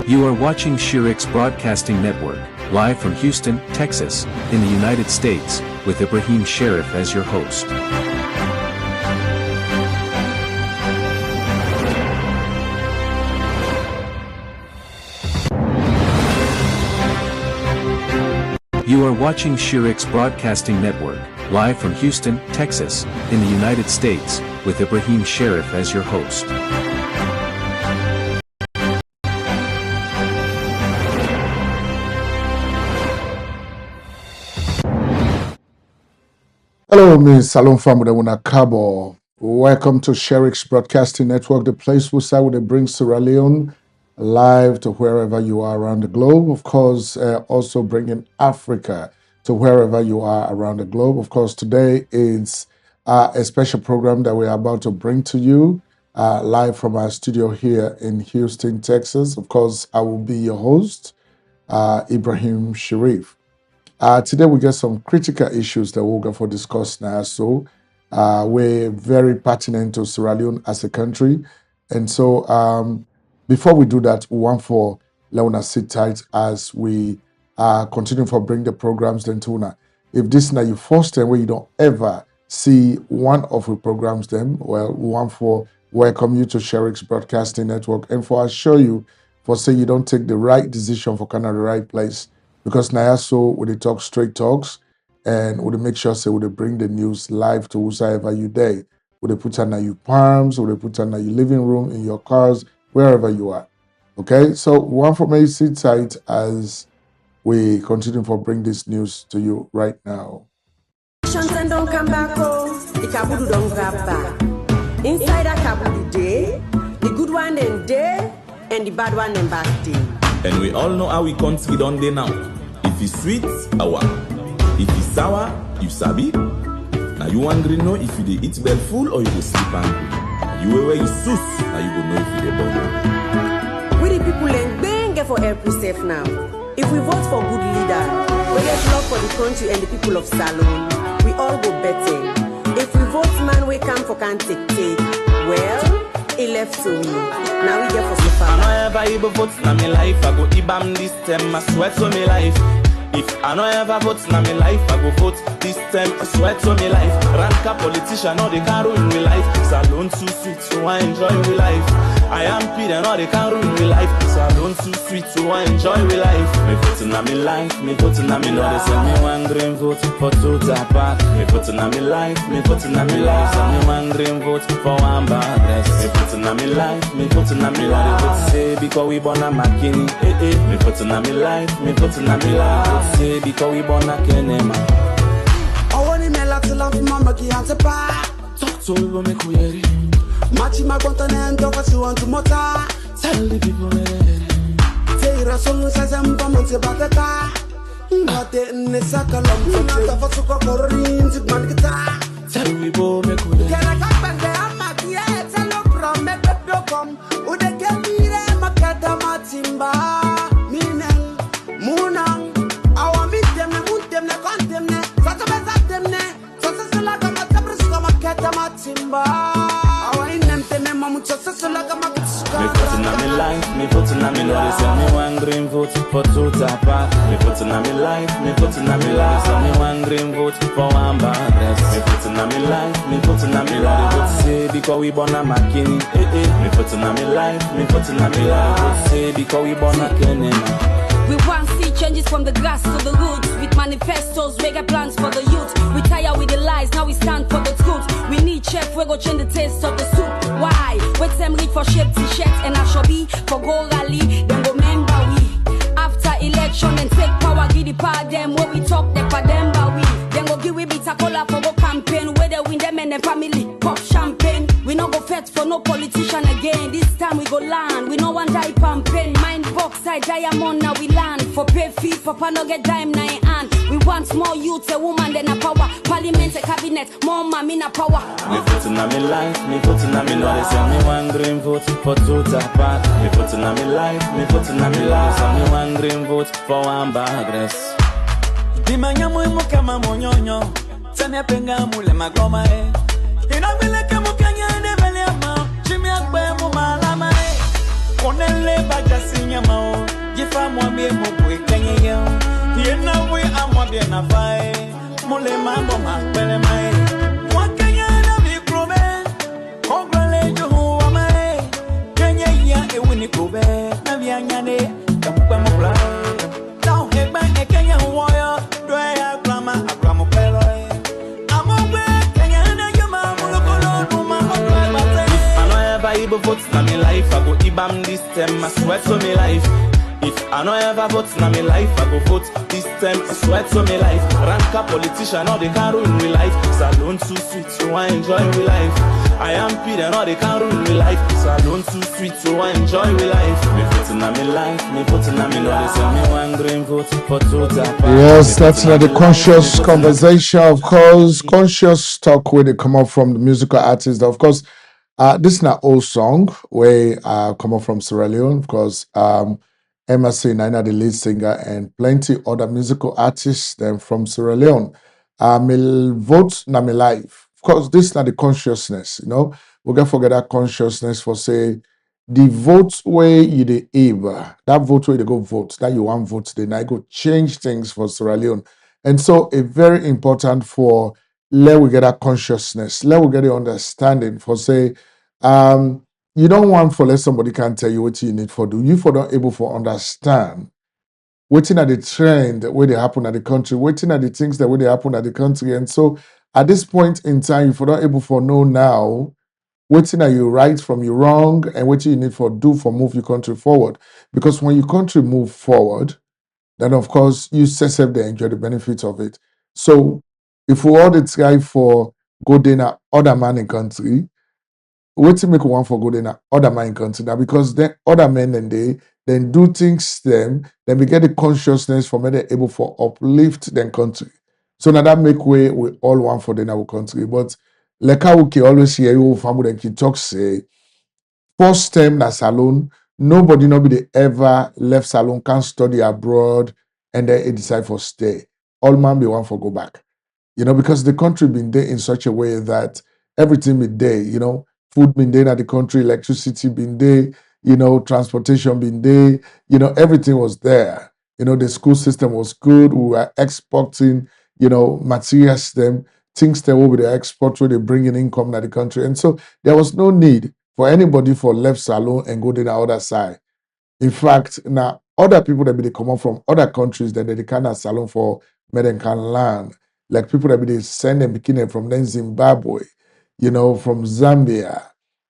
You are watching Sherix Broadcasting Network, live from Houston, Texas, in the United States, with Ibrahim Sherif as your host. You are watching Sherix Broadcasting Network, live from Houston, Texas, in the United States, with Ibrahim Sherif as your host. Hello, Miss Salon Famudawuna Kabo. Welcome to Sherix Broadcasting Network, the place where brings Sierra Leone live to wherever you are around the globe. Of course, also bringing Africa to wherever you are around the globe. Of course, today is a special program that we're about to bring to you live from our studio here in Houston, Texas. Of course, I will be your host, Ibrahim Sherif. Today we get some critical issues that we'll go for discuss now. So we're very pertinent to Sierra Leone as a country. And so before we do that, we want for Leone sit tight as we continue for bring the programs then to. If this is your first time where you don't ever see one of the programs then, well, we want for welcome you to Sherix Broadcasting Network and for assure you for say you don't take the right decision for kind of the right place. Because now so we talk straight talks and we make sure say we bring the news live to whoever you day. We put on your palms, we put on your living room, in your cars, wherever you are. Okay, so one for me sit tight as we continue for bring this news to you right now. Don't come back home, the kabudu don't grab back. Inside a kabudu day, the good one and day, and the bad one and bad day. And we all know how we country done day now. If it's sweet, awa. If it's sour, you sabi. Now you hungry know if you dey eat bell full or you go sleep hungry. You where you sus, now you go know if you dey born. We the people ain't bang for every safe now. If we vote for good leader, we get love for the country and the people of Salon. We all go better. If we vote man, we come for can't take. Well, it left to me. Now we get for so far. I know ever vote na me life, I go ibam this time, I swear to me life. If I know ever vote na me life, I go vote this time, I swear to me life. Ranka politician, no they can't ruin me life. Salon too sweet, so I enjoy me life. I am Peter, no they can't ruin me life. Salon too sweet, so I enjoy me life. Me vote na me life, me vote na me life. They send me one green vote for two tapa. Me vote na me life, me vote na me life. Send me one green vote for one bad dress. Me vote na me life, me vote na me life. They vote say because we born a McKinney. Me vote na me life, me vote na me life. Say because we born a Kenema. I want to mail out to love mama ki ante pa. Talk to you make we hear it. Machi ma continent talk what you want to mota. Tell the people me. Say rasong sa zamba man se batata. Ngate ne sakalom so ta fa su ko korin sit man kita. Tell we bo make we hear it. Can I come back there amaki e tell no from me pepe come. U de ke mire makata matimba. Minel munang. I want meet them ne mut them ne kon them ne. Sata beza them ne. Sata sala kama tabris kama kata matimba. I want them te me mamu sata sala kama me vote na me life, me vote na me life. Send me one green vote for two tapa. Me vote na me life, me vote na me life. Send me one green vote for one bad dress. Me vote na me life, me vote na me life. They vote say because we born a McKinney. Me vote na me life, me vote na me life. They vote say because we born a Kenema. We want to see changes from the grass to the roots. With manifestos, we get plans for the youth. We tire with the lies, now we stand for the truth. We need chef, we go change the taste of the soup. Why? Wait them read for shape t-shirts and I shall be for go rally. Then go remember we. After election and take power, give the power them. When we talk, they for them but we. Then go give we bitter cola for go campaign. Where they win them and their family pop champagne. We no go fet for no politician again. This time we go land. We no one die campaign. Mind box, I diamond now we land. For pay fee, papa no get dime na hand. We want more youth, a woman then a power. Parliament, a cabinet, more mommy na power. Me vote na me life, me vote na me life. Send me one green vote for two tapa. Me vote na me life, me vote na me life. Send me one green vote for one bad dress. Dimanya muimu kama monyonyo. Sanya penga mule magoma Ina vile kemu kanya ne vele ama. Chimi akwe mu malama Konele baja sinya mao. bien a fai, mole mambo ma pele mai. Wakenya na mikrobe, kongrale jo amai. Kenya ya e wini kobe, na bianyane, kampa mobla. Now he bang e Kenya warrior, do ya grandma abramo pelo. Amogbe Kenya na yuma mulokolo numa mabate. If I no ever able vote na me life, I go ibam this time, I swear to me life. If I no ever vote na me life, I go vote this time, I swear to me life. Rank a politician, all they can ruin me life. Salon too sweet, so I enjoy me life. I am Peter, all they can ruin me life. Salon too sweet, so I enjoy me life. Me voting na me life, me voting na me life. Say me one green vote for total. Yes, that's not the conscious conversation, of course. Conscious talk where they come up from the musical artist. Of course, this is not old song where come up from Sierra Leone, of course. MSC Nina, the lead singer, and plenty other musical artists then from Sierra Leone. Me vote na me life. Of course, this is not the consciousness, you know. We can forget that consciousness for say the vote where you the able, that vote where you go vote, that you want vote then I go change things for Sierra Leone. And so it's very important for let we get that consciousness, let we get the understanding for say you don't want for let somebody can tell you what you need for do. You for not able for understand waiting at the trend where they happen at the country, waiting at the things that where they happen at the country. And so at this point in time, if you're not able for know now, waiting at you right from you wrong and what you need for do for move your country forward. Because when your country move forward, then of course you yourself they enjoy the benefits of it. So if we all the try for go dinner other man in country, wetin make one for go in other man country now because then other men and they then do things them then we get the consciousness for men they able for uplift them country. So now that make way we all want for the our country. But like how we can always hear you family and talk say first term na salon nobody nobody ever left salon can study abroad and then they decide for stay. All man be one for go back. You know, because the country been there in such a way that everything been there, you know, food been there at the country, electricity been there, you know, transportation been there, you know, everything was there. You know, the school system was good. We were exporting, you know, materials them, things that over the export where they bring in income to the country. And so there was no need for anybody for left salon and go to the other side. In fact, now other people that be they come up from other countries that they can salon for American land, like people that be they send them beginning from then Zimbabwe, you know, from Zambia,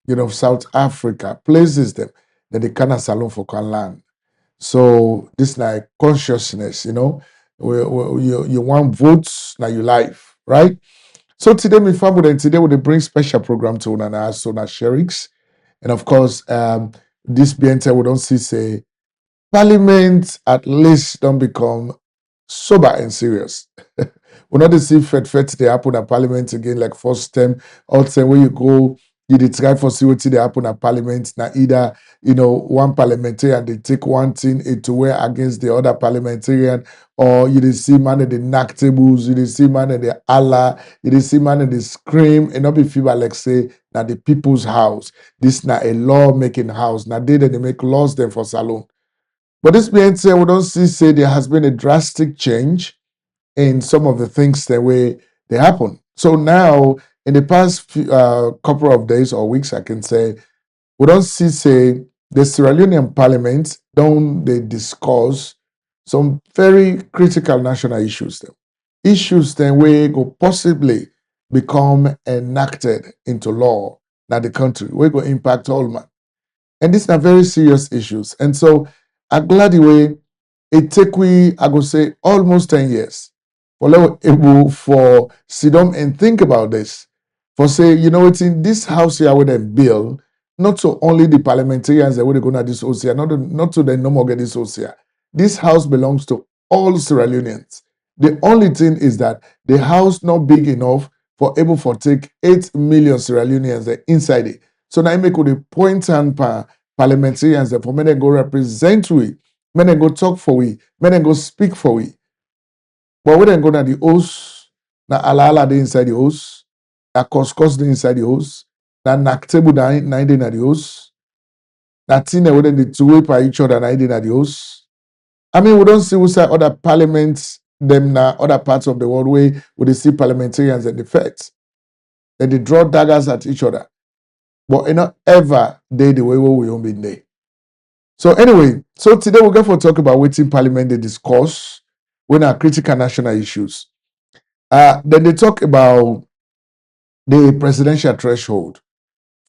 you know, South Africa, places them that they can salon for can land. So this like consciousness, you know, you want votes now your life, right? So today, my family, and today we bring special program to Unana, so na Sherix. And of course, this being said, we don't see say Parliament at least don't become sober and serious. We not see fet they happen at Parliament again like first term. Also, when you go, you dey try for see what they happen at Parliament. Now either you know one parliamentarian they take one thing to wear against the other parliamentarian, or you dey see man they knock tables, you dey see man they Allah, you dey see man they scream, and not be feel like say now the people's house. This now a law making house. Now they make laws there for salon. But this being said, we don't see say there has been a drastic change in some of the things that way they happen. So now, in the past couple of days or weeks, I can say, we don't see say the Sierra Leonean Parliament don't they discuss some very critical national issues. Them. Issues then we go possibly become enacted into law that the country. We go impact all man. And these are very serious issues. And so I'm glad the way it take we, I go say, almost 10 years for able for sit down and think about this. For say, you know, it's in this house here with a bill, not so only the parliamentarians that would go to this house here, not to the no more get this house here. This house belongs to all Sierra Leoneans. The only thing is that the house not big enough for able for take 8 million Sierra Leoneans that inside it. So now I make the point and parliamentarians that for many go represent we, many go talk for we, many go speak for we. But we then go to the house, na ala dey inside the house, na couscous dey inside the house, na naktebu na dey na the house, na tina we then the two way by each other na dey na the house. I mean, we don't see we say other parliaments them na other parts of the world where we see parliamentarians and the feds. And they draw daggers at each other. But you know, ever they the way we own been there. So anyway, so today we're going to talk about what in Parliament they discuss when are critical national issues. Then they talk about the presidential threshold.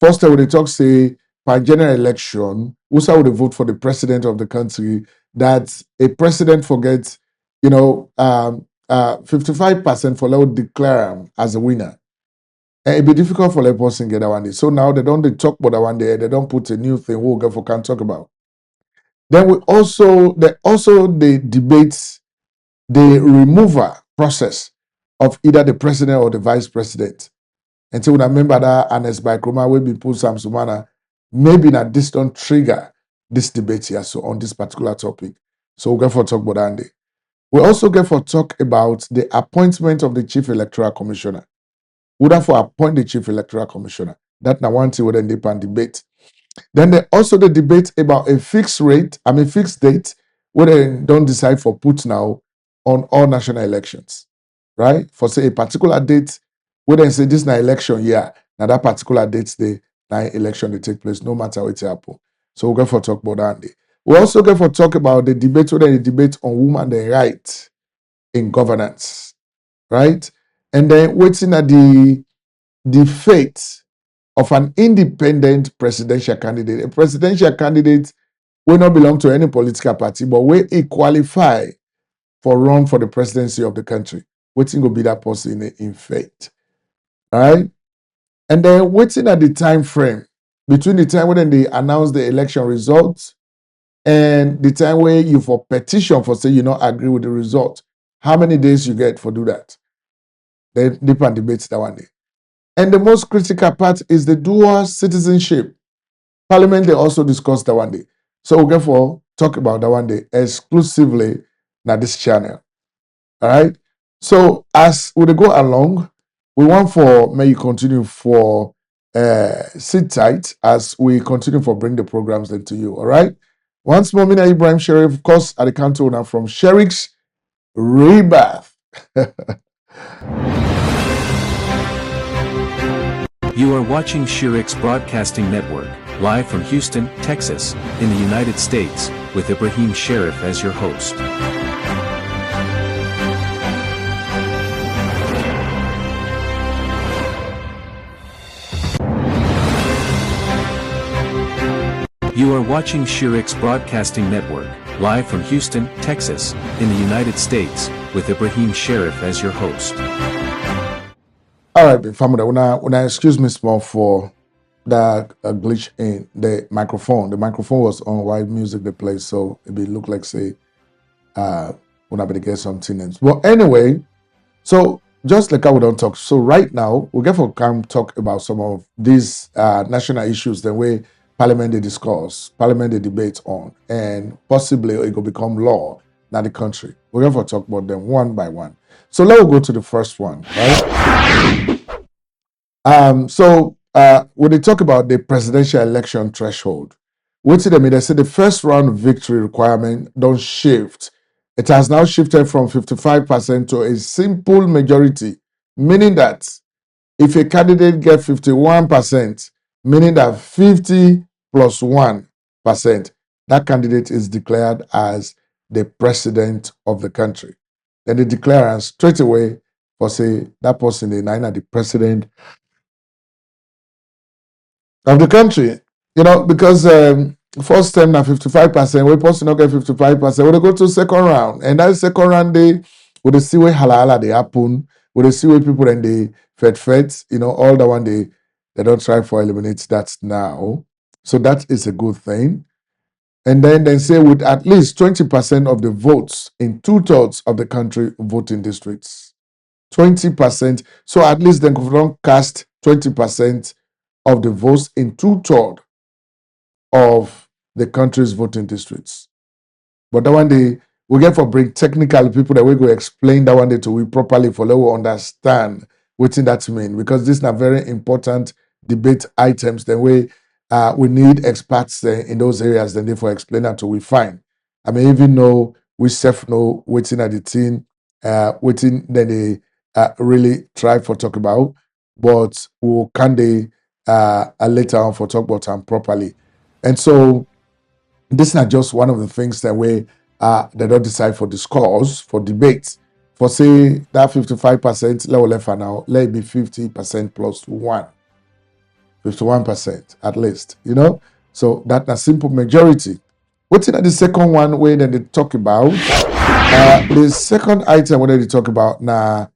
First, they talk say by general election, who's would vote for the president of the country, that a president forgets, 55% for let declare him as a winner. And it'd be difficult for a person get that one day. So now they don't talk about that one day, they don't put a new thing we'll get for can talk about. Then the debates the removal process of either the president or the vice president. And so when I remember that Anes by Kroma will be put some sumana, maybe not this don't trigger this debate here. So on this particular topic. So we'll get for talk about Andy. We also get for talk about the appointment of the Chief Electoral Commissioner. Would have for appoint the Chief Electoral Commissioner. That now one thing would end up on debate. Then they also the debate about a fixed date, where they don't decide for put now on all national elections, right? For say a particular date, where they say this is an election year, now that particular date's the election they take place, no matter what happen. So we'll go for talk about that. We also go for talk about the debate, where they debate on women and right in governance, right? And then waiting at the fate of an independent presidential candidate. A presidential candidate will not belong to any political party, but will qualify for run for the presidency of the country. Waiting will be that person in faith. All right? And then waiting at the time frame between the time when they announce the election results and the time where you for petition for say you not agree with the result. How many days you get for do that? Then different debates that one day. And the most critical part is the dual citizenship. Parliament, they also discussed that one day. So we'll therefore talk about that one day exclusively na this channel. All right. So as we go along, we want for may you continue for sit tight as we continue for bring the programs into you. All right. Once more, Mina Ibrahim Sherif, of course, at the canto now from Sherix Rebirth. You are watching Sherix Broadcasting Network, live from Houston, Texas, in the United States, with Ibrahim Sherif as your host. You are watching Sherix Broadcasting Network, live from Houston, Texas, in the United States, with Ibrahim Sherif as your host. All right, family, when I excuse me small for that glitch in the microphone. The microphone was on while music they play, so it look like say when I better get something else. But anyway, so just like I would don't talk. So right now we'll get for come talk about some of these national issues the way Parliament they discuss, Parliament they debate on, and possibly it will become law in the country. We're going to talk about them one by one. So let's go to the first one, right? When they talk about the presidential election threshold, what did they say the first round victory requirement don't shift. It has now shifted from 55% to a simple majority, meaning that if a candidate gets 51%, meaning that 50 plus 1%, that candidate is declared as the president of the country. Then they declare straight away for say that person is not the president of the country. Because first time now 55%, we person not get 55%, we go to second round. And that second round they we see where halala they happen, we see where people and they fed, all the one they don't try for eliminate that now. So that is a good thing. And then they say with at least 20% of the votes in 2/3 of the country voting districts. 20%. So at least they don't cast 20% of the votes in 2/3 of the country's voting districts. But that one day, we get for bring technical people that we go explain that one day to we properly for let we understand what that mean. Because these are very important debate items. Then we need experts in those areas. Then therefore explain that to we find. I mean, even though we self know waiting at the team within then they really try for talk about, but we can they later on for talk about them properly. And so this is not just one of the things that we they don't decide for discourse, for debates. For say that 55% level left for now, let it be 50% plus 1. 51% at least, you know. So that's a simple majority. What's in the second one way that they talk about? The second item what they talk about now,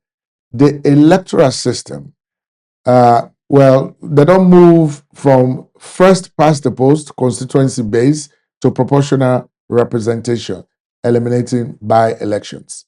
the electoral system. Well, they don't move from first past the post constituency base to proportional representation, eliminating by elections.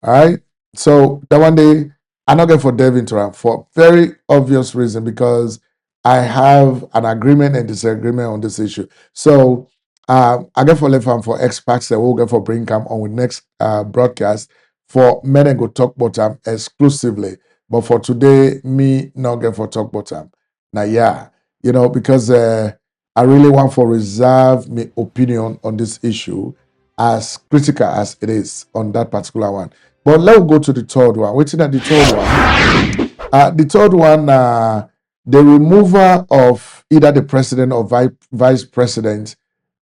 All right. So that one day, I'm not going for delve into it for very obvious reason because I have an agreement and disagreement on this issue. So I get for left hand for experts that will get for bring come on with next broadcast for men and go talk about them exclusively. But for today, me not get for talk about them. Now, yeah, you know, because I really want for reserve my opinion on this issue as critical as it is on that particular one. But let's go to the third one. Waiting at the third one. The third one, the removal of either the president or vice president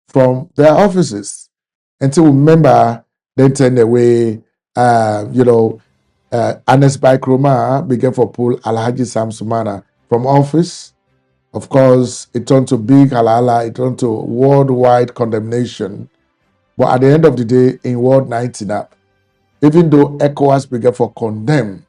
from their offices. Until remember, they turn away, Anes Baikroma began for pull Alhaji Sam Sumana from office. Of course, it turned to big halala, it turned to worldwide condemnation. But at the end of the day, in World 19 up, even though ECOWAS began for condemn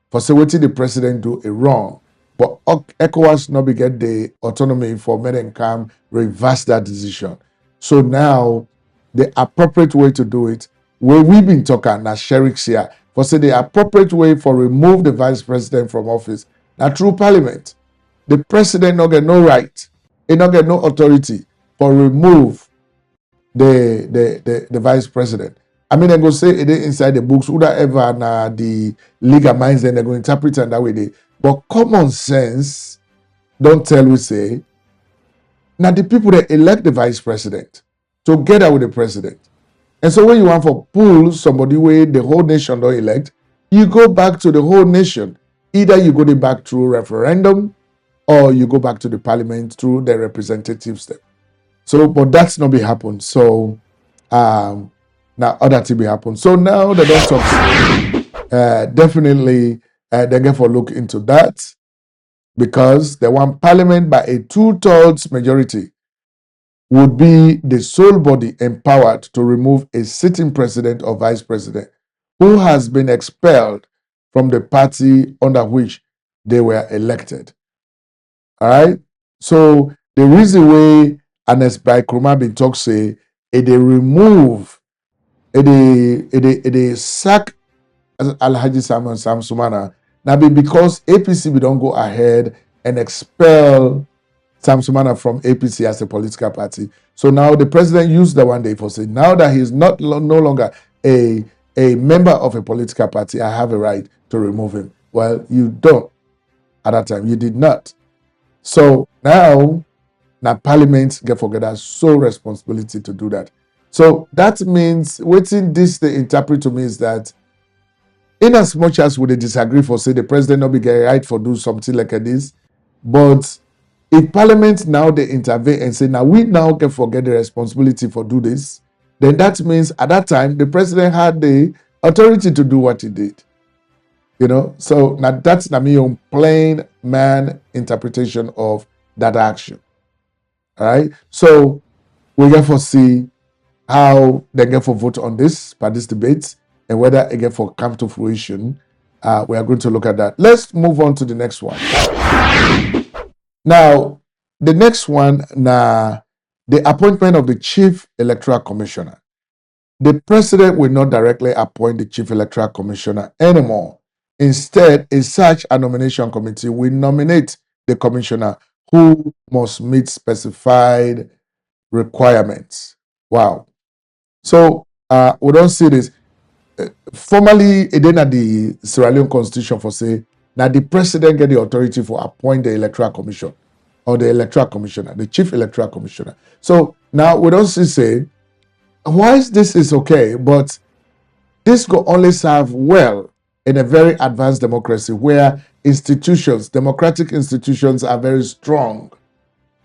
for say what the president do a wrong, but ECOWAS not get the autonomy for men and come reverse that decision. So now the appropriate way to do it, where we've been talking now Sherix here, for say the appropriate way for remove the vice president from office, now through parliament. The president not get no right, he not get no authority for remove the vice president. I mean, they go say it inside the books, whoever na the legal minds, then they go interpret it that way. But common sense don't tell we say, now the people that elect the vice president together with the president. And so when you want for pull somebody where the whole nation don't elect, you go back to the whole nation. Either you go back through referendum or you go back to the parliament through the representative step. So, but that's not be happen. So, now other thing will happen. So now they don't talk. Definitely, they get for look into that because they want parliament by a 2/3 majority would be the sole body empowered to remove a sitting president or vice president who has been expelled from the party under which they were elected. All right. So the reason why Anes Baikroma been talk say they remove they sack Alhaji Sam Sumana now because APC we don't go ahead and expel Sam Sumana from APC as a political party. So now the president used the one day for saying now that he's no longer a member of a political party, I have a right to remove him. Well, you don't. At that time, you did not. So now Parliament get forget sole responsibility to do that. So that means waiting this they interpret to me is that in as much as we disagree for say the president not be get right for do something like this, but if Parliament now they intervene and say now we now can forget the responsibility for do this, then that means at that time the president had the authority to do what he did. You know, so now that's my own plain man interpretation of that action. All right. So we get for see how they get for vote on this by this debate and whether it get for come to fruition. We are going to look at that. Let's move on to the next one. Now, the next one, the appointment of the Chief Electoral Commissioner. The president will not directly appoint the Chief Electoral Commissioner anymore. Instead, a search and nomination committee will nominate the commissioner who must meet specified requirements. Wow. So we don't see this. Formally, it didn't at the Sierra Leone Constitution for say, now the president get the authority for appoint the Electoral Commission or the Electoral Commissioner, the Chief Electoral Commissioner. So now we don't see say, why is this is okay, but This will only serve well in a very advanced democracy where institutions, democratic institutions, are very strong.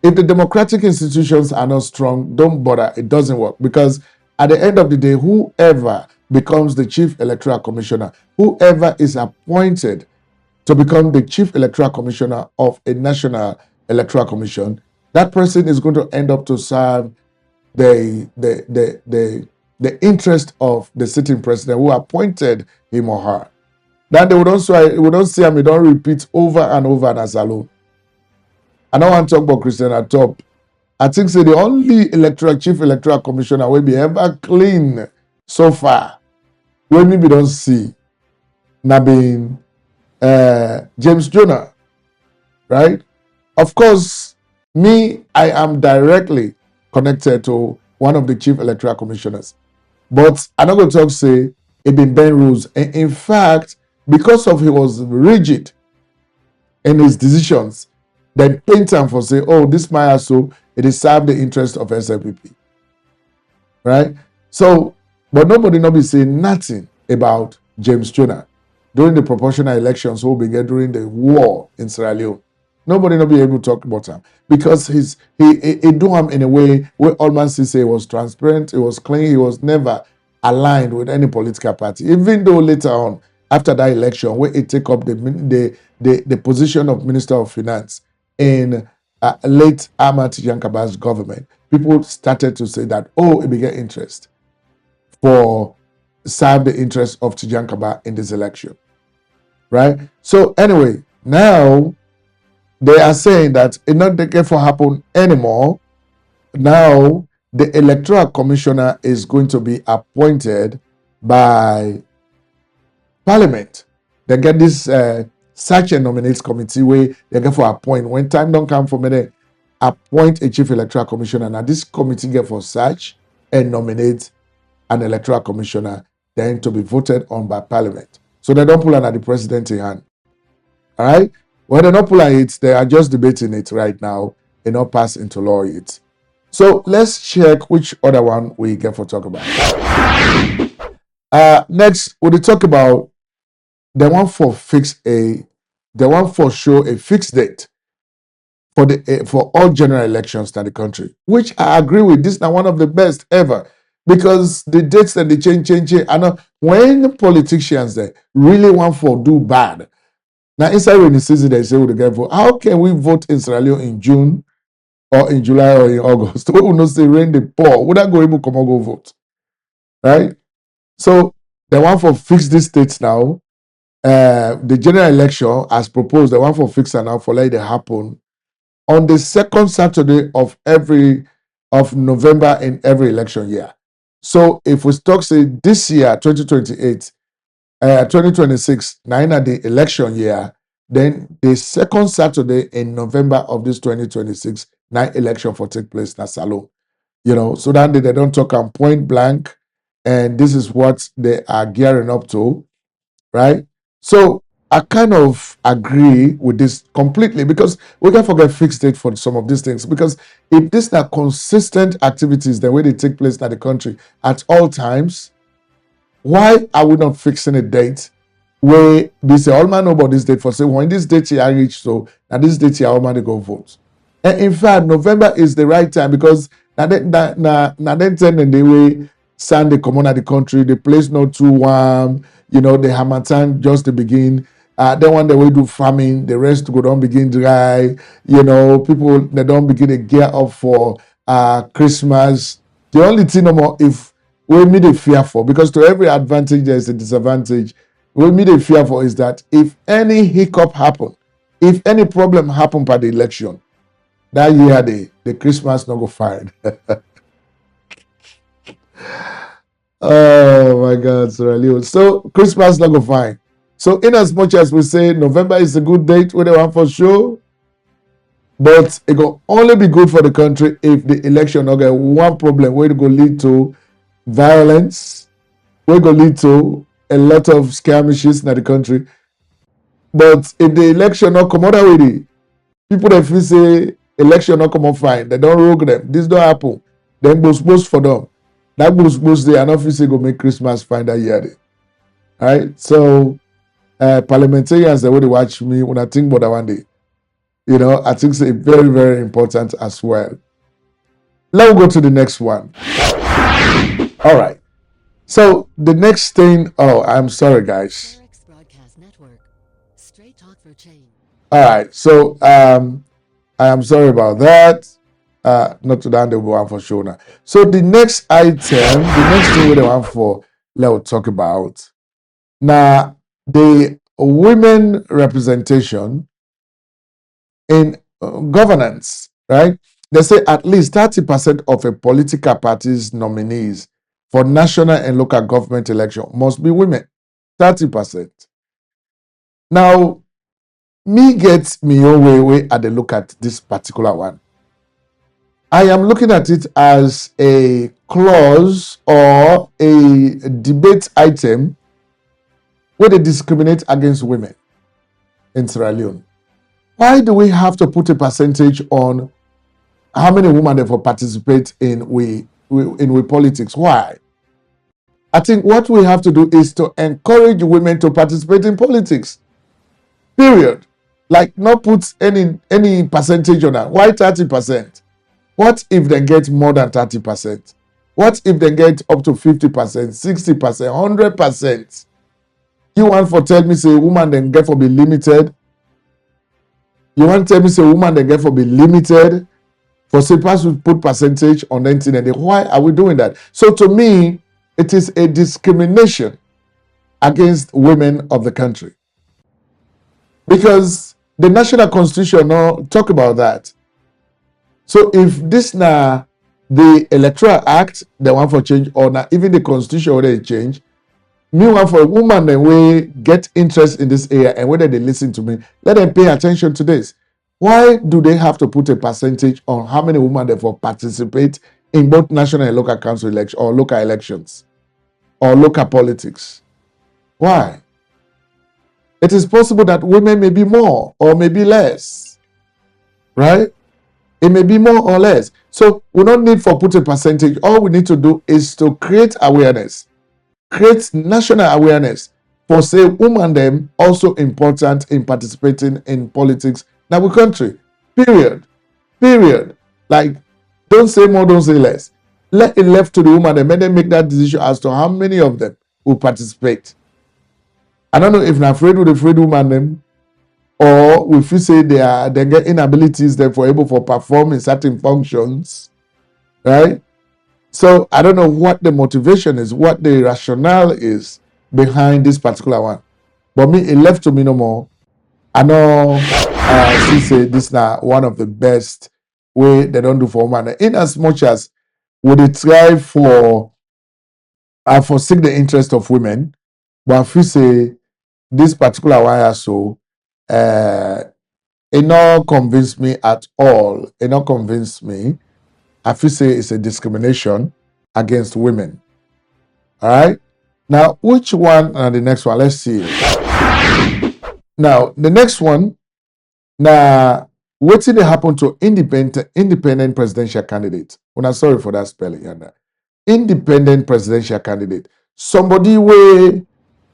If the democratic institutions are not strong, don't bother. It doesn't work, because at the end of the day, whoever becomes the Chief Electoral Commissioner, whoever is appointed to become the Chief Electoral Commissioner of a National Electoral Commission, that person is going to end up to serve the interest of the sitting president who appointed him or her. Then they would don't see him, they don't repeat over and over as alone. I don't want to talk about Christian at top. I think say the only Chief Electoral Commissioner will be ever clean so far, we maybe don't see, now being James Jonah, right? Of course, me, I am directly connected to one of the Chief Electoral Commissioners. But I'm not going to talk, say, it been bend rules. And in fact, because of he was rigid in his decisions, then paint time for say, oh, this might also, it is serve the interest of SLPP. Right? So, but nobody not be saying nothing about James Jonah during the proportional elections who began during the war in Sierra Leone. Nobody not be able to talk about him because he do him in a way where all man say he was transparent, he was clean, he was never aligned with any political party. Even though later on, after that election, where he take up the position of Minister of Finance in late Ahmad Yankaba's government, people started to say that, oh, he began interest for serve the interest of Tijan Kaba in this election. Right? So anyway, now they are saying that it not going to happen anymore. Now the Electoral Commissioner is going to be appointed by Parliament. They get this search and nominates committee where they get for appoint. When time don't come for me, they appoint a Chief Electoral Commissioner. Now this committee get for search and nominate an Electoral Commissioner then to be voted on by Parliament. So they don't pull on at the president in hand. All right? When they don't pull on it, they are just debating it right now and not pass into law it. So let's check which other one we get for talk about. Next, we'll talk about the one for show a fixed date for all general elections in the country, which I agree with. This is now one of the best ever. Because the dates that they change. I know when the politicians they really want for do bad. Now inside rainy season they say we the get vote. How can we vote in Sierra Leone in June or in July or in August? We will not say rain the poor. Would I go able to come and go vote? Right? So they want for fix these dates now. The general election as proposed, they want for fix and now for let it happen on the second Saturday of November in every election year. So if we talk say this year, 2028, 2026, 9 at the election year, then the second Saturday in November of this 2026, 9 election for take place in Salon. You know, so that they don't talk on point blank, and this is what they are gearing up to, right? So I kind of agree with this completely because we can't forget fixed date for some of these things. Because if these are consistent activities, the way they take place in the country at all times, why are we not fixing a date where they say all man know about this date for say when this date here reach so and this date here all man they go vote. And in fact, November is the right time because now then 10 and the way Sunday come on at the country, the place not too warm, you know, the Hamatan just to begin. Then when they will do farming, the rest go don't begin dry. You know, people they don't begin to gear up for Christmas. The only thing no more if we meet a fear for, because to every advantage there is a disadvantage. We meet a fear for is that if any hiccup happen, if any problem happen by the election, that year the Christmas not go fine. Oh my God, Sierra Leone. So Christmas not go fine. So in as much as we say November is a good date where they want for sure, but it will only be good for the country if the election not get one problem where it go lead to violence, where it go lead to a lot of skirmishes in the country. But if the election not come out with it, people that feel say election not come out fine, they don't rogue them. This don't happen. Then go supposed for them. That goes they are not feel say go make Christmas fine that year. Right? So parliamentarians, the way they watch me, when I think about that one day, I think it's very, very important as well. Let's go to the next one. All right. So the next thing, I'm sorry, guys. Sherix Broadcast Network. Straight talk for change. All right. So I am sorry about that. Not to the one for sure now. So the next item, the next thing we want for let's talk about now the women representation in governance, right? They say at least 30% of a political party's nominees for national and local government election must be women. 30%. Now, me gets me own way at the look at this particular one. I am looking at it as a clause or a debate item where they discriminate against women in Sierra Leone. Why do we have to put a percentage on how many women therefore participate in we politics? Why? I think what we have to do is to encourage women to participate in politics. Period. Like not put any percentage on that. Why 30%? What if they get more than 30%? What if they get up to 50%, 60%, 100%? You want for tell me say woman then get for be limited? You want to tell me say woman then get for be limited? For say pass we put percentage on anything and why are we doing that? So to me, it is a discrimination against women of the country. Because the national constitution no talk about that. So if this now the electoral act, the one for change, or now even the constitution already change, meanwhile for a woman then we get interest in this area and whether they listen to me, let them pay attention to this. Why do they have to put a percentage on how many women therefore participate in both national and local council elections or local elections or local politics? Why? It is possible that women may be more or maybe less, right? It may be more or less. So we don't need for put a percentage. All we need to do is to create awareness, create national awareness for say women them also important in participating in politics in our country. Period. Period. Like don't say more, don't say less. Let it left to the woman and let them make that decision as to how many of them will participate. I don't know if they're afraid with the afraid woman them, or if you say they get inabilities therefore able for perform in certain functions, right? So I don't know what the motivation is, what the rationale is behind this particular one. But me, it left to me no more. I know she say this now one of the best way they don't do for women. In as much as would they try for forsake the interest of women, but if you say this particular one so it not convinced me at all. It not convinced me. I feel say it's a discrimination against women. All right. Now, which one and the next one? Let's see. Now, the next one. Now, what did happen to independent presidential candidate? Well, I'm sorry for that spelling. Independent presidential candidate. Somebody will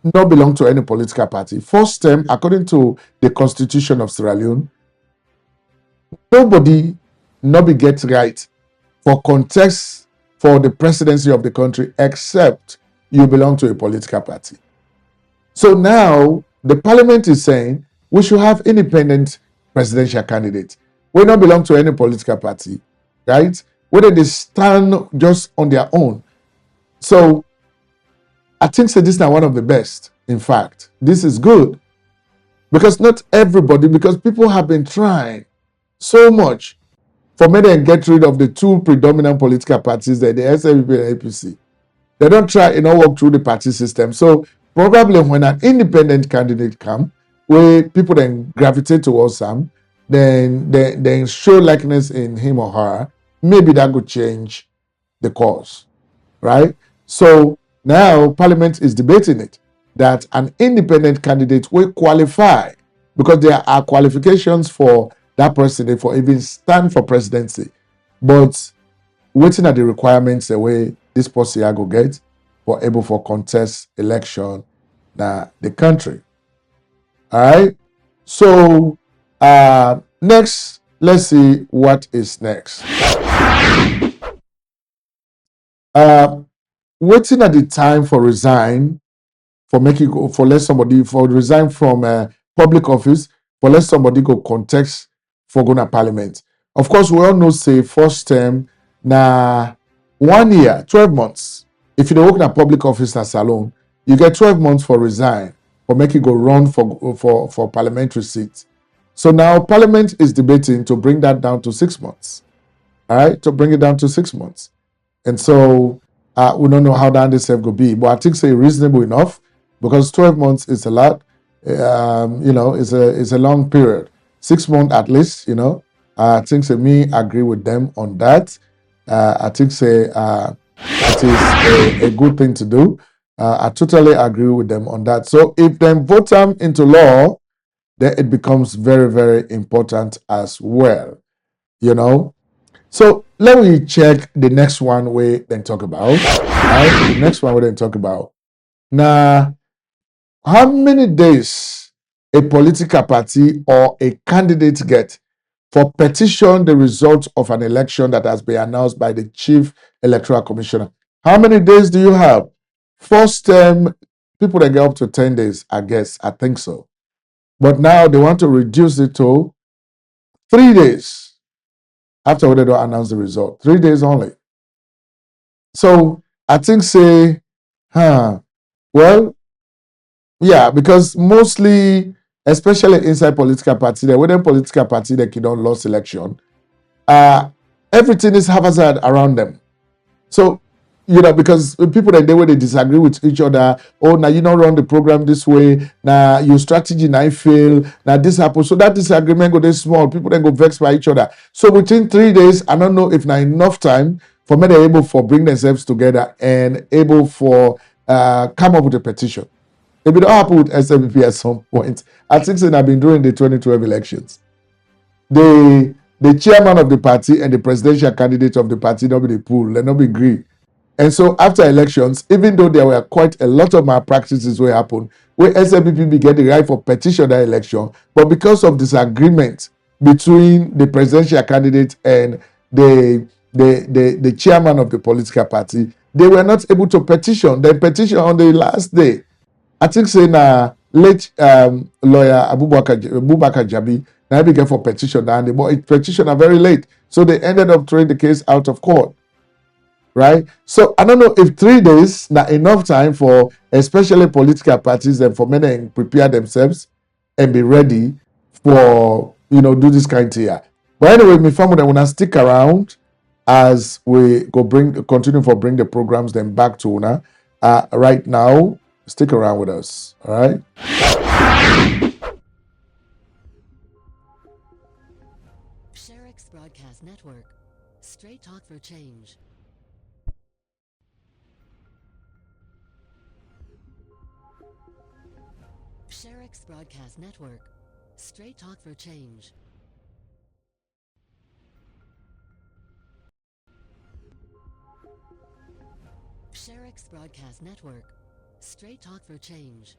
not belong to any political party. First term, according to the Constitution of Sierra Leone, nobody not be get right for contest for the presidency of the country except you belong to a political party. So now the parliament is saying we should have independent presidential candidates. We not belong to any political party, right? Whether they stand just on their own. So I think this is one of the best. In fact, this is good because not everybody, because people have been trying so much for me to get rid of the two predominant political parties, the SLP and APC. They don't try and work through the party system. So probably when an independent candidate come, where people then gravitate towards them, then show likeness in him or her, maybe that could change the course, right? So now Parliament is debating it, that an independent candidate will qualify because there are qualifications for that person for even stand for presidency. But waiting at the requirements the way this person go get for able for contest election the country. All right. So next, let's see what is next. Waiting at the time for resign, for making go for let somebody for resign from public office, for let somebody go contest for going to parliament. Of course, we all know say first term na 1 year, 12 months. If you don't work in a public office as alone, you get 12 months for resign, for making go run for parliamentary seats. So now Parliament is debating to bring that down to 6 months. All right, to bring it down to 6 months. And so we don't know how that this will be, but I think say reasonable enough because 12 months is a lot. It's a long period. 6 months at least, I think say me agree with them on that. I think say it is a good thing to do. I totally agree with them on that. So if they vote them into law, then it becomes very, very important as well. So let me check the next one we then talk about. Right? The next one we then talk about. Now, how many days a political party or a candidate get for petition the result of an election that has been announced by the Chief Electoral Commissioner? How many days do you have? First term, people that get up to 10 days, I guess. I think so. But now they want to reduce it to 3 days after they don't announce the result. 3 days only. So I think say, well, yeah, because mostly, especially inside political party, within political party they don't lose election, everything is haphazard around them. So, because people that they disagree with each other, oh, now you don't run the program this way, now your strategy now fail, now this happens. So that disagreement go this small, people then go vex by each other. So within 3 days, I don't know if now enough time for me they're able for bring themselves together and able for come up with a petition. If it don't happen with SMPP at some point, I think so I've been during the 2012 elections. The chairman of the party and the presidential candidate of the party not be the pool, they not be agree. And so after elections, even though there were quite a lot of malpractices where happened, where SMPP be get the right for petition that election, but because of disagreement between the presidential candidate and the chairman of the political party, they were not able to petition. They petition on the last day. I think say na late lawyer Abubakar Jabi now began for petition and the petition are very late. So they ended up throwing the case out of court. Right? So I don't know if 3 days not enough time for especially political parties and for many to prepare themselves and be ready for do this kind of thing. But anyway, my family wanna stick around as we continue for bring the programs then back to Una. Right now, stick around with us. All right. Sherix Broadcast Network. Straight talk for change. Sherix Broadcast Network. Straight talk for change. Sherix Broadcast Network. Straight talk for change.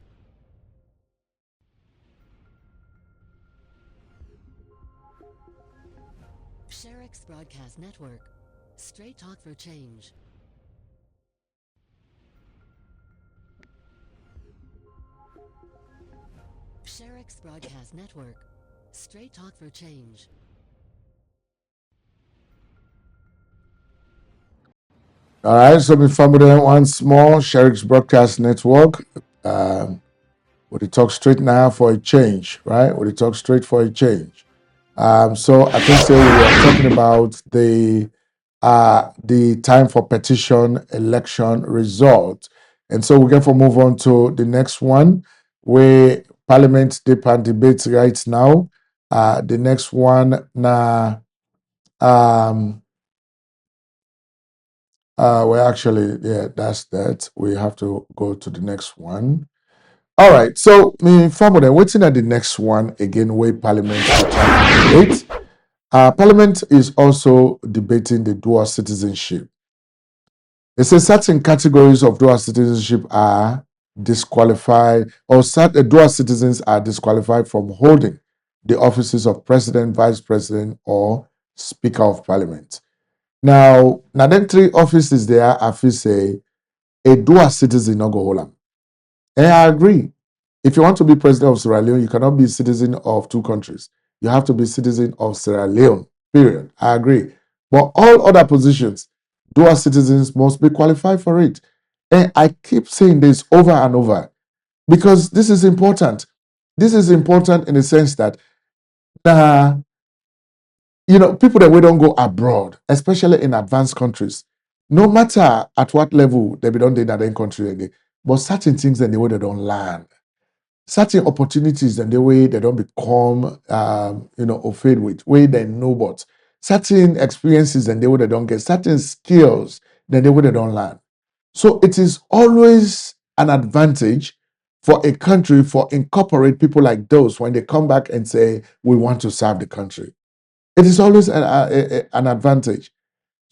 Sherix Broadcast Network. Straight talk for change. Sherix Broadcast Network. Straight talk for change. All right, so my family once more, Sherix Broadcast Network. We talk straight now for a change, right? We talk straight for a change. So I think say we are talking about the time for petition election result, and so we can move on to the next one, where Parliament debates right now. The next one now. Well, actually, yeah, that's that. We have to go to the next one. All right. So, me family, waiting at the next one again, where Parliament will try to debate. Parliament is also debating the dual citizenship. It says certain categories of dual citizenship are disqualified, or dual citizens are disqualified from holding the offices of president, vice president, or speaker of parliament. Now them 3 offices there, I feel say a dual citizen not go hold them. And I agree. If you want to be president of Sierra Leone, you cannot be a citizen of 2 countries. You have to be citizen of Sierra Leone, period. I agree. But all other positions, dual citizens must be qualified for it. And I keep saying this over and over because this is important. This is important in the sense that people that we don't go abroad, especially in advanced countries, no matter at what level they be done in that country again, but certain things and the way they don't learn, certain opportunities and the way they don't become, offended with, way they know what, certain experiences and the way they don't get, certain skills then the way they don't learn. So it is always an advantage for a country for incorporate people like those when they come back and say, we want to serve the country. It is always an advantage.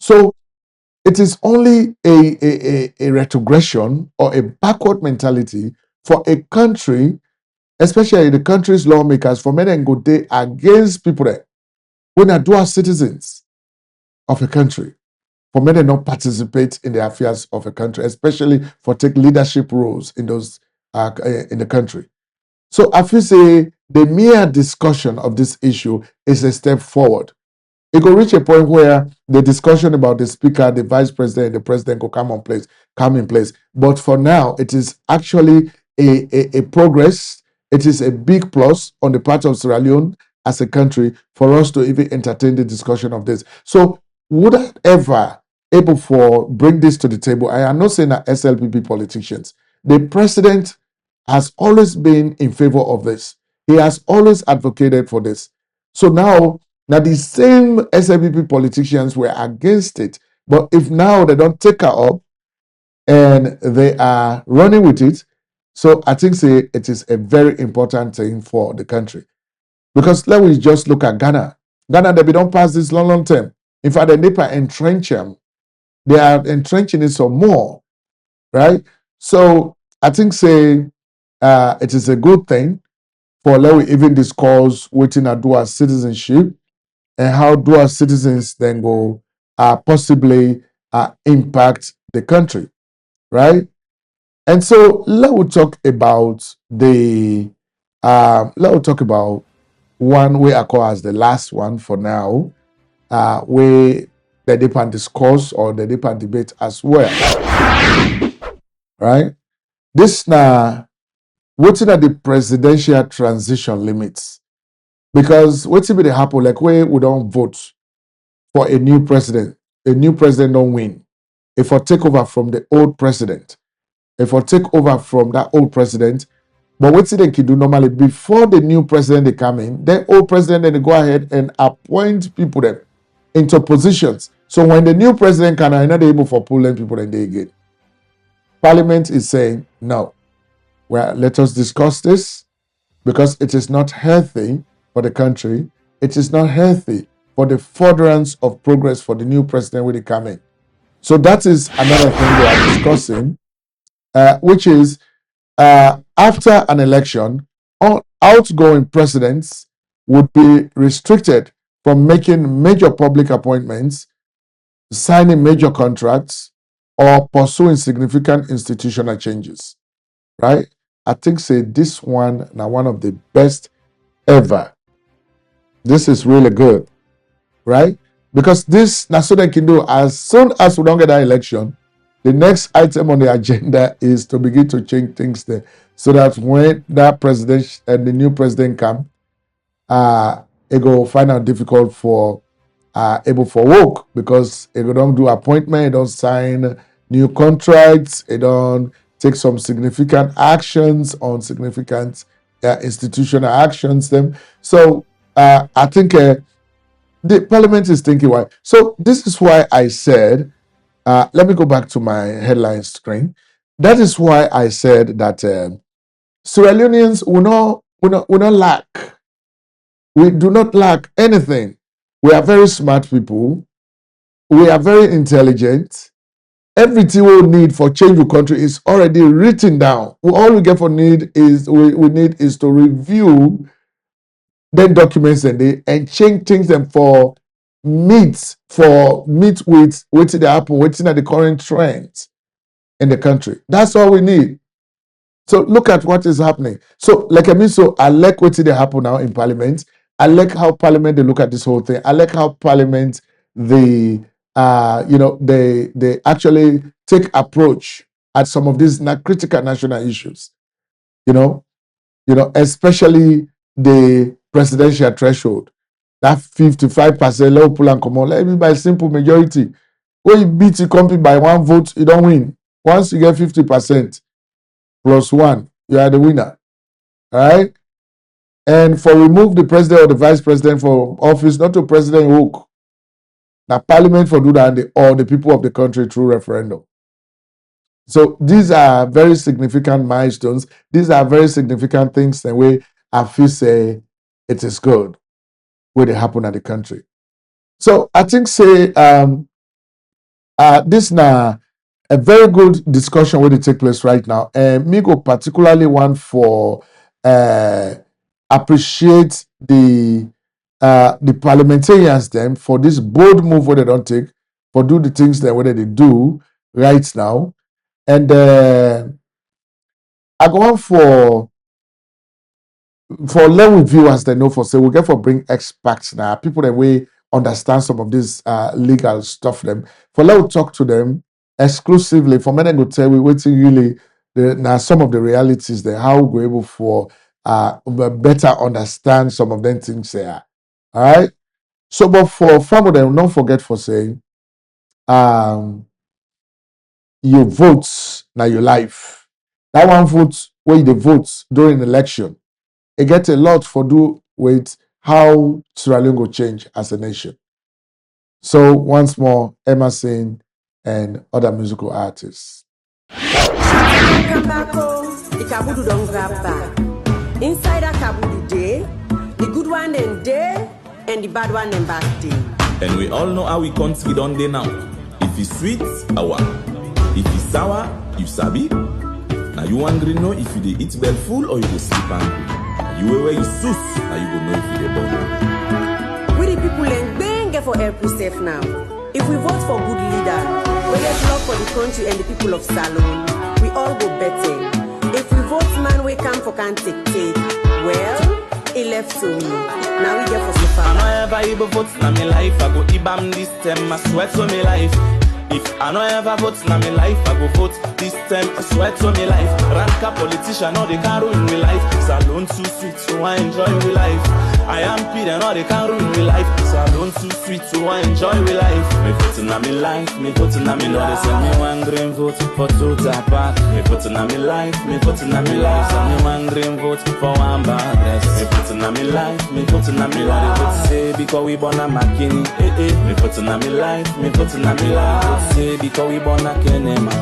So it is only a retrogression or a backward mentality for a country, especially the country's lawmakers, for men and go day against people that when are dual citizens of a country, for men not participate in the affairs of a country, especially for take leadership roles in those in the country. So I feel say the mere discussion of this issue is a step forward. It could reach a point where the discussion about the speaker, the vice president, the president could come in place. But for now, it is actually a progress. It is a big plus on the part of Sierra Leone as a country for us to even entertain the discussion of this. So would I ever able for bring this to the table? I am not saying that SLPP politicians. The president has always been in favor of this. He has always advocated for this. So now the same SLPP politicians were against it. But if now they don't take her up and they are running with it, so I think say it is a very important thing for the country. Because let me just look at Ghana. Ghana, they don't pass this long term. In fact, the NEPA entrench them. They are entrenching it some more, right? So I think say it is a good thing for let we even discuss waiting at dual citizenship and how dual citizens then go possibly impact the country, right? And so let we talk about one way I call as the last one for now, where the deeper discourse or the deeper debate as well, right? This now waiting at the presidential transition limits. Because what's be the happen like where we don't vote for a new president don't win. If I take over from the old president, if I take over from that old president, but what's they can do normally before the new president they come in, then old president then they go ahead and appoint people them into positions. So when the new president can are not able for pulling people then they again. Parliament is saying no. Well, let us discuss this because it is not healthy for the country. It is not healthy for the furtherance of progress for the new president when they come in. So that is another thing they are discussing, which is after an election, outgoing presidents would be restricted from making major public appointments, signing major contracts, or pursuing significant institutional changes, right? I think say this one now one of the best ever. This is really good, right? Because this now so they can do as soon as we don't get that election, the next item on the agenda is to begin to change things there, so that when that president and the new president come, it go find out difficult for able for work because it don't do appointment, it don't sign new contracts, it don't take some significant actions on significant institutional actions. Them so I think the parliament is thinking why. So this is why I said. Let me go back to my headline screen. That is why I said that Sierra Leoneans will not lack. We do not lack anything. We are very smart people. We are very intelligent. everything we need for change the country is already written down. All we get for need is we need is to review then documents and change things them for meet with waiting the happen, waiting at the current trends in the country. That's all we need. So look at what is happening. So like I mean, so I like what's they happen now in Parliament. I like how Parliament they look at this whole thing. I like how Parliament they actually take approach at some of these critical national issues. Especially the presidential threshold. That 55% level pull and come on. Let me by simple majority. When you beat the company by one vote, you don't win. Once you get 50% plus one, you are the winner. All right? And for remove the president or the vice president for office, not to president hook. Now Parliament for do that or the people of the country through referendum. So these are very significant milestones. These are very significant things the way I feel say it is good when they happen at the country. So I think this now a very good discussion where they take place right now. And me go particularly one for appreciate the parliamentarians them for this bold move where they don't take, for do the things that whether they do right now. And I go on for level viewers they know for say we get for bring experts now, people that we understand some of this legal stuff them. For let we talk to them exclusively for men go tell we waiting really now some of the realities there, how we're able for better understand some of them things there. All right. So but for family them don't forget for saying your votes now your life. That one vote where the votes during election, it gets a lot for do with how Sierra Leone will change as a nation. So once more, Emerson and other musical artists. The kabudu don't grab back. Inside a kabudu day, the good one then day, and the bad one then back day. And we all know how we country done day now. If it's sweet, awa. If it's sour, you sabi. Now you hungry know if you dey eat well full or you dey sleep hungry. You where you sus, now you go know if you dey born. We the people and bang for every safe now. If we vote for good leader, we get love for the country and the people of Salone, we all go better. If we vote man we come for can't take, well, it left to me. Now we get for so far. I know ever able vote na me life, I go ibam this time, I sweat to me life. If I know ever vote na me life, I go vote this time, I swear to me life. Ranka politician, no they can't ruin me life. Salone too sweet, so I enjoy me life. I am Peter, no they can't ruin me life. Salone too sweet, so I enjoy me life. Me vote na me life, me vote na me life. They send me one green vote for two tapa. Me vote na me life, me vote na me life. Send me one green vote for one bad dress. Me vote na me life, me vote na me life. They vote say because we born a McKinney. Me vote na me life, me vote na me life. Say because we born a Kenema.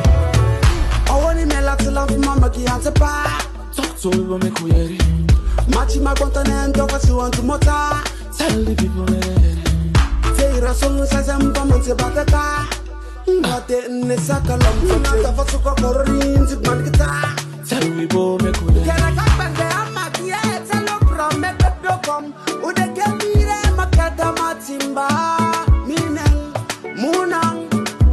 I want him to love mama ki ante pa. Talk to me when me query. Machi ma continent of us you want to mota. Tell the people Say rason sa zemba man se batata. Ngate ne sakalom so na ta fasu ko korin zig man kita. tell the people me query. Can I come back there ama ki tell no from me do come. Ude ke mire makata matimba. Minen munang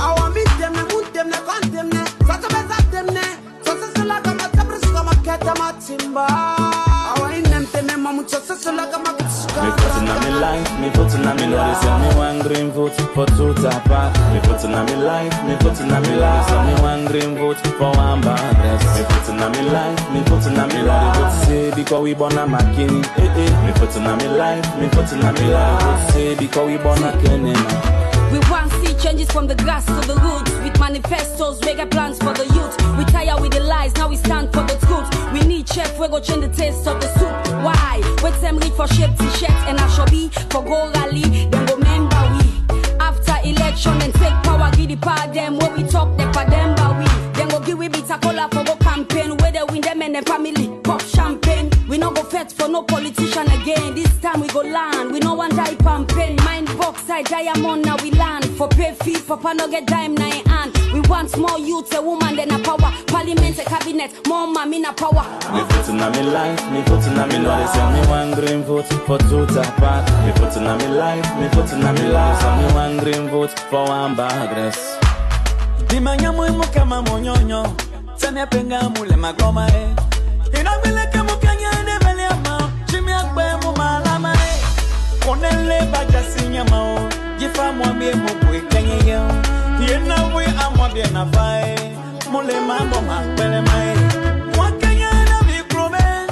awa mit dem ne mut dem ne kon dem ne. Sata bezat dem ne. Sasa sala kama tabriska makata matimba. Me voting on me life, me voting on me life. Send me one green vote for two tapa. Me voting on me life, me voting on me life. Send me one green vote for one bad dress. Me voting on me life, me voting on me life. Vote say because we born a McKinney. Me voting on me life, me voting on me life. Vote say because we born a Kenema. We want to see changes from the grass to the roots. With manifestos, we get plans for the youth. We tired with the lies, now we stand for the truth. We need chef, we go change the taste of the soup. Why? Wait them read for shape t-shirts and I shall be for go rally. Then go member we. After election and take power, give the power them. When we talk, they for them but we. Then go give we bitter cola for go campaign. Where they win them and the family pop champagne. We no go fet for no politician again. This time we go land. We no one die campaign. Mind box, I diamond now we land. For pay fee, for no get dime 9 man. We want more youth, a woman, then a power. Parliament, a cabinet, more man in a power. Me voting on me life, me voting on me life. So me one green vote for two part. Me voting on me life, me voting on me life. So me one green vote for one bagress. Dimanya muimu kama monyonyo. Sanya penga mule magoma Inabile kemu kanya nebele ama. Chimi akwe mu malama Konele baja sinya mao. Jifa mwambie mubwe kanya yao. Yena we amwambie na fae. Mule mambo makwele mae. Mwakanya na vikrome.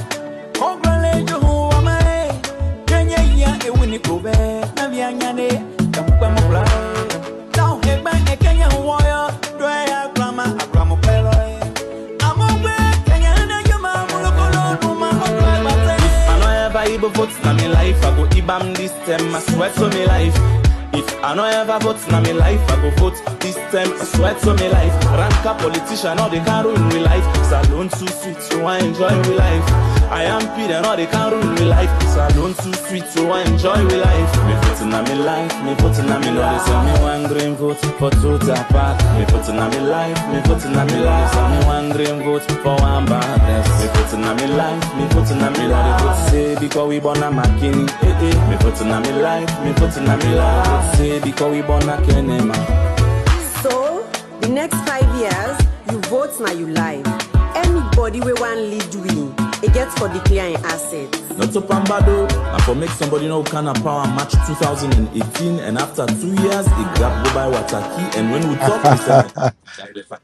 Kongrale juhu wa mae. Kenya ya ewini kube. Na vianyane. Kamukwe mubla. Tau hegba Kenya huwoyo. Dwea grama agramu pelo. Amogwe Kenya na yuma mulokolo numa mokwe bate. I know ever able votes na me life, I go ibam this time, I swear to me life. If I know ever votes na me life, I go vote this time, I swear to me life. Rank a politician, all they can ruin me life. Salon too sweet, so I enjoy me life. I am Peter, all they can ruin me life. Salon too sweet, so I enjoy me life. Me voting na me life, me voting na me life. So me one green vote for two part. Me voting na me life, me voting na me life. So me one green vote for one bad. Me voting na me life, me voting na me life. Say because we born a McKinney, me voting na me life, me voting na me life. Say because we born a Kenema. So, the next 5 years, you vote now you live. Anybody we want lead we, it gets for declaring assets. Not to Pambado, and for make somebody know kind of power match 2018, and after 2 years, it got go by Wataki, and when we talk, we say,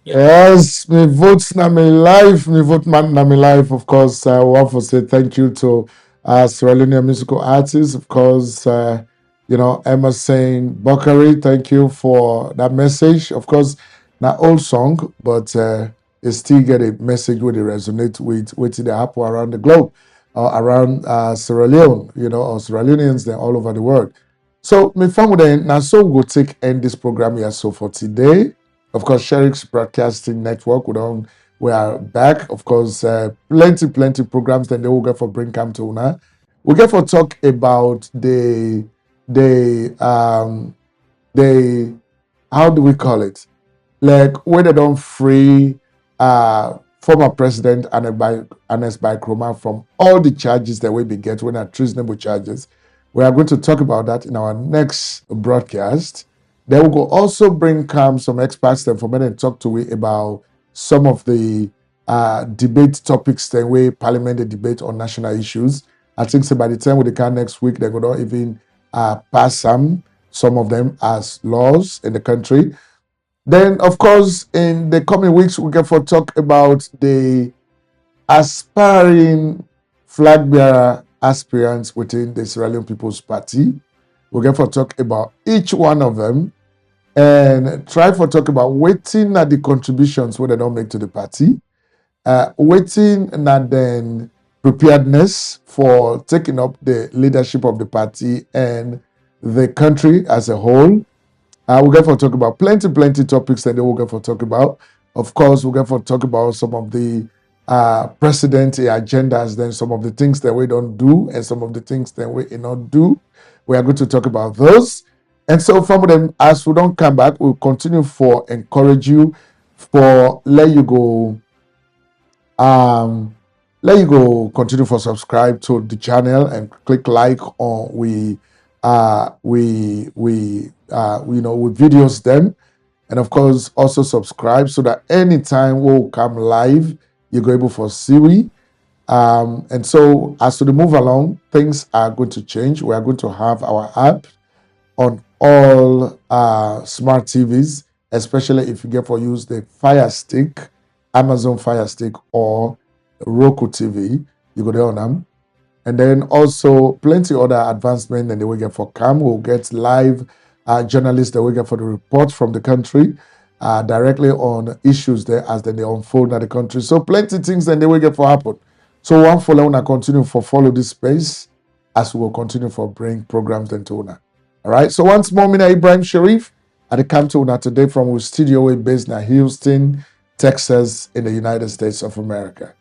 Yes, me vote na me life, me vote man na me life. Of course, I want to say thank you to Sierra Leonean musical artists. Of course, Emerson Bokari, thank you for that message. Of course, not old song, but it still get a message where they resonate with what they happen around the globe, around Sierra Leone, or Sierra Leoneans then all over the world. So, me family, now so we'll take end this program here. So for today, of course, Sherix Broadcasting Network, we are back. Of course, plenty programs. Then they will get for bring come to una. We get for talk about the how do we call it? Like where they don't free former president Anes Baikroma from all the charges that we be get when are treasonable charges. We are going to talk about that in our next broadcast. Then we will also bring some experts then for me and talk to we about some of the debate topics that we parliament debate on national issues. I think so by the time we come next week, they're going to even pass some of them as laws in the country. Then, of course, in the coming weeks, we get for talk about the aspiring flag bearer aspirants within the Sierra Leone People's Party. We get for talk about each one of them and try for talk about waiting at the contributions where they don't make to the party, waiting at then preparedness for taking up the leadership of the party and the country as a whole. We'll get for talk about plenty topics that we'll get for talk about. Of course, we'll get for talk about some of the president agendas, then some of the things that we don't do and some of the things that we not do. We are going to talk about those. And so from them, as we don't come back, we'll continue for encourage you for let you go continue for subscribe to the channel and click like on with videos them, and of course also subscribe so that anytime we'll come live you're able for see we and so as we move along, things are going to change. We are going to have our app on all smart TVs, especially if you get for use the Fire Stick, Amazon Fire Stick or Roku TV. You go there on them. And then also plenty other advancement and they will get for CAM. We'll get live journalists that will get for the report from the country directly on issues there as then they unfold in the country. So plenty things then they will get for happen. So one follow una continue for follow this space as we will continue for bring programs then to una. All right. So once more, Mina Ibrahim Sharif at the come to una today from our studio based in Houston, Texas, in the United States of America.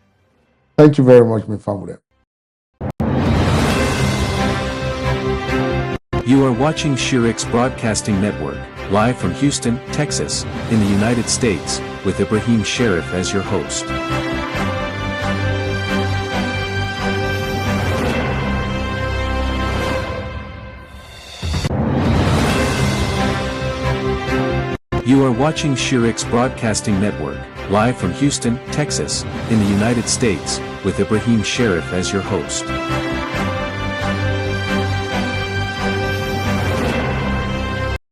Thank you very much, my family. You are watching Sherix Broadcasting Network, live from Houston, Texas, in the United States, with Ibrahim Sherif as your host. You are watching Sherix Broadcasting Network, live from Houston, Texas, in the United States, with Ibrahim Sherif as your host.